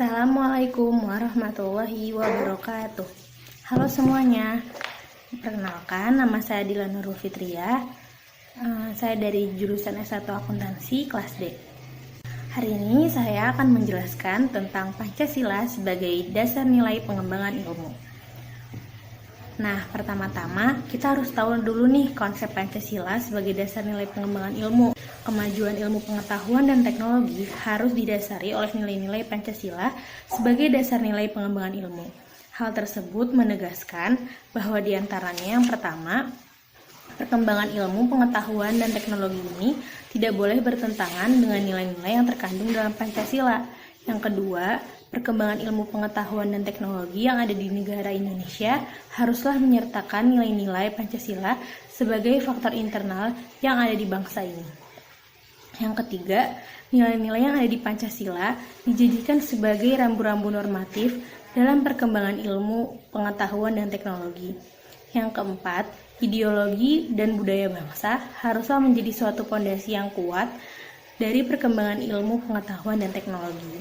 Assalamualaikum warahmatullahi wabarakatuh. Halo semuanya, perkenalkan nama saya Dila Nurul Fitria. Saya dari jurusan S1 Akuntansi kelas D. Hari ini saya akan menjelaskan tentang Pancasila sebagai dasar nilai pengembangan ilmu. Nah, pertama-tama kita harus tahu dulu nih konsep Pancasila sebagai dasar nilai pengembangan ilmu. Kemajuan ilmu pengetahuan dan teknologi harus didasari oleh nilai-nilai Pancasila sebagai dasar nilai pengembangan ilmu. Hal tersebut menegaskan bahwa diantaranya yang pertama, perkembangan ilmu pengetahuan dan teknologi ini tidak boleh bertentangan dengan nilai-nilai yang terkandung dalam Pancasila. Yang kedua, perkembangan ilmu pengetahuan dan teknologi yang ada di negara Indonesia haruslah menyertakan nilai-nilai Pancasila sebagai faktor internal yang ada di bangsa ini. Yang ketiga, nilai-nilai yang ada di Pancasila dijadikan sebagai rambu-rambu normatif dalam perkembangan ilmu pengetahuan dan teknologi. Yang keempat, ideologi dan budaya bangsa haruslah menjadi suatu fondasi yang kuat dari perkembangan ilmu pengetahuan dan teknologi.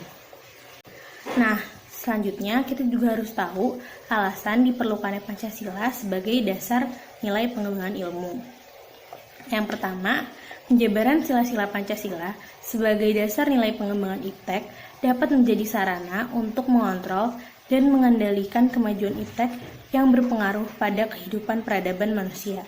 Nah, selanjutnya kita juga harus tahu alasan diperlukannya Pancasila sebagai dasar nilai pengembangan ilmu. Yang pertama, penjabaran sila-sila Pancasila sebagai dasar nilai pengembangan iptek dapat menjadi sarana untuk mengontrol dan mengendalikan kemajuan iptek yang berpengaruh pada kehidupan peradaban manusia.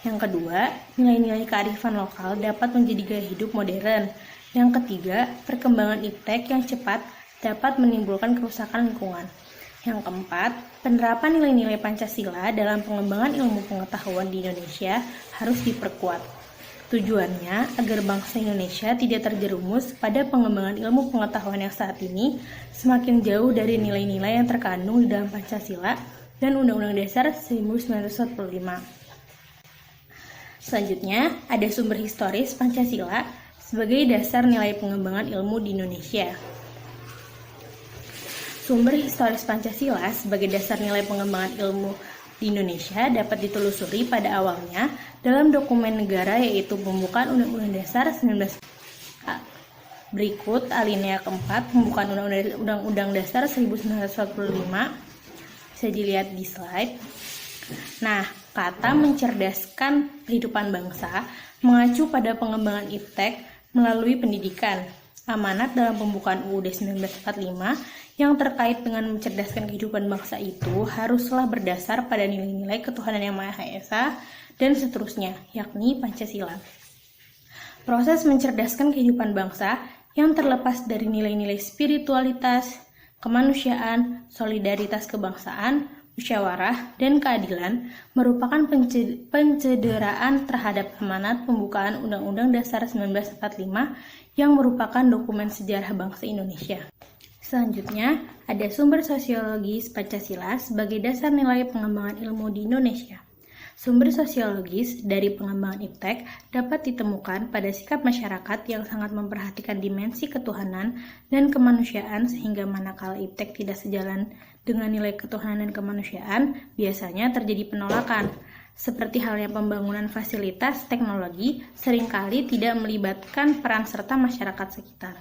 Yang kedua, nilai-nilai kearifan lokal dapat menjadi gaya hidup modern. Yang ketiga, perkembangan iptek yang cepat dapat menimbulkan kerusakan lingkungan. Yang keempat, penerapan nilai-nilai Pancasila dalam pengembangan ilmu pengetahuan di Indonesia harus diperkuat. Tujuannya agar bangsa Indonesia tidak terjerumus pada pengembangan ilmu pengetahuan yang saat ini semakin jauh dari nilai-nilai yang terkandung di dalam Pancasila dan Undang-Undang Dasar 1945. Selanjutnya, ada sumber historis Pancasila sebagai dasar nilai pengembangan ilmu di Indonesia. Sumber historis Pancasila sebagai dasar nilai pengembangan ilmu di Indonesia dapat ditelusuri pada awalnya dalam dokumen negara yaitu pembukaan Undang-Undang Dasar 1945. Berikut alinea keempat pembukaan Undang-Undang Dasar 1945 bisa dilihat di slide. Nah, kata mencerdaskan kehidupan bangsa mengacu pada pengembangan iptek melalui pendidikan. Amanat dalam pembukaan UUD 1945 yang terkait dengan mencerdaskan kehidupan bangsa itu haruslah berdasar pada nilai-nilai ketuhanan yang Maha Esa dan seterusnya, yakni Pancasila. Proses mencerdaskan kehidupan bangsa yang terlepas dari nilai-nilai spiritualitas, kemanusiaan, solidaritas kebangsaan, musyawarah, dan keadilan merupakan pencederaan terhadap amanat pembukaan Undang-Undang Dasar 1945 yang merupakan dokumen sejarah bangsa Indonesia. Selanjutnya, ada sumber sosiologis Pancasila sebagai dasar nilai pengembangan ilmu di Indonesia. Sumber sosiologis dari pengembangan iptek dapat ditemukan pada sikap masyarakat yang sangat memperhatikan dimensi ketuhanan dan kemanusiaan sehingga manakala iptek tidak sejalan dengan nilai ketuhanan dan kemanusiaan, biasanya terjadi penolakan. Seperti halnya pembangunan fasilitas teknologi seringkali tidak melibatkan peran serta masyarakat sekitar.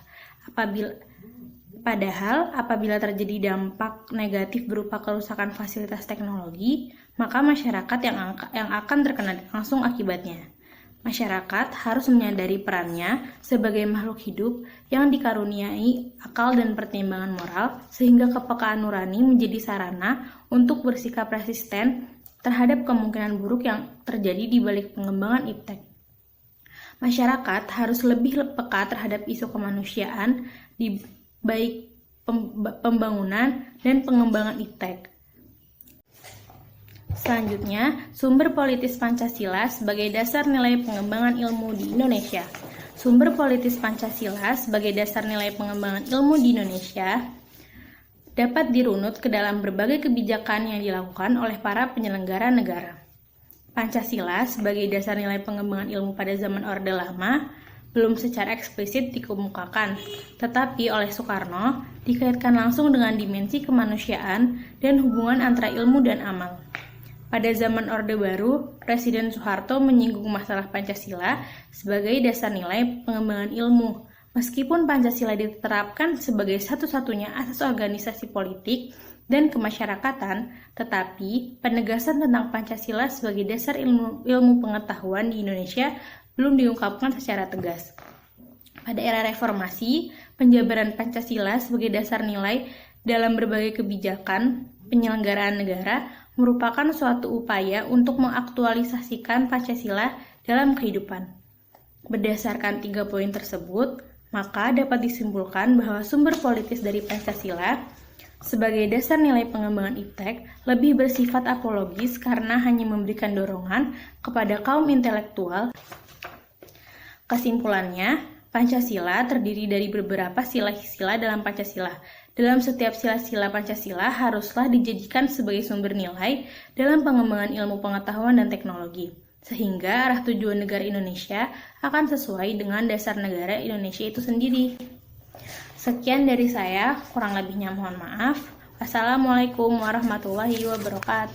Padahal apabila terjadi dampak negatif berupa kerusakan fasilitas teknologi, maka masyarakat yang akan terkena langsung akibatnya. Masyarakat harus menyadari perannya sebagai makhluk hidup yang dikaruniai akal dan pertimbangan moral sehingga kepekaan nurani menjadi sarana untuk bersikap resisten terhadap kemungkinan buruk yang terjadi di balik pengembangan iptek. Masyarakat harus lebih peka terhadap isu kemanusiaan di baik pembangunan dan pengembangan iptek. Selanjutnya, sumber politis Pancasila sebagai dasar nilai pengembangan ilmu di Indonesia. Sumber politis Pancasila sebagai dasar nilai pengembangan ilmu di Indonesia dapat dirunut ke dalam berbagai kebijakan yang dilakukan oleh para penyelenggara negara. Pancasila sebagai dasar nilai pengembangan ilmu pada zaman Orde Lama belum secara eksplisit dikemukakan, tetapi oleh Soekarno dikaitkan langsung dengan dimensi kemanusiaan dan hubungan antara ilmu dan amal. Pada zaman Orde Baru, Presiden Soeharto menyinggung masalah Pancasila sebagai dasar nilai pengembangan ilmu. Meskipun Pancasila diterapkan sebagai satu-satunya asas organisasi politik dan kemasyarakatan, tetapi penegasan tentang Pancasila sebagai dasar ilmu pengetahuan di Indonesia belum diungkapkan secara tegas. Pada era reformasi, penjabaran Pancasila sebagai dasar nilai dalam berbagai kebijakan penyelenggaraan negara merupakan suatu upaya untuk mengaktualisasikan Pancasila dalam kehidupan. Berdasarkan 3 poin tersebut, maka dapat disimpulkan bahwa sumber politis dari Pancasila sebagai dasar nilai pengembangan iptek lebih bersifat apologis karena hanya memberikan dorongan kepada kaum intelektual. Kesimpulannya, Pancasila terdiri dari beberapa sila-sila dalam Pancasila. Dalam setiap sila-sila Pancasila haruslah dijadikan sebagai sumber nilai dalam pengembangan ilmu pengetahuan dan teknologi, sehingga arah tujuan negara Indonesia akan sesuai dengan dasar negara Indonesia itu sendiri. Sekian dari saya, kurang lebihnya mohon maaf. Wassalamualaikum warahmatullahi wabarakatuh.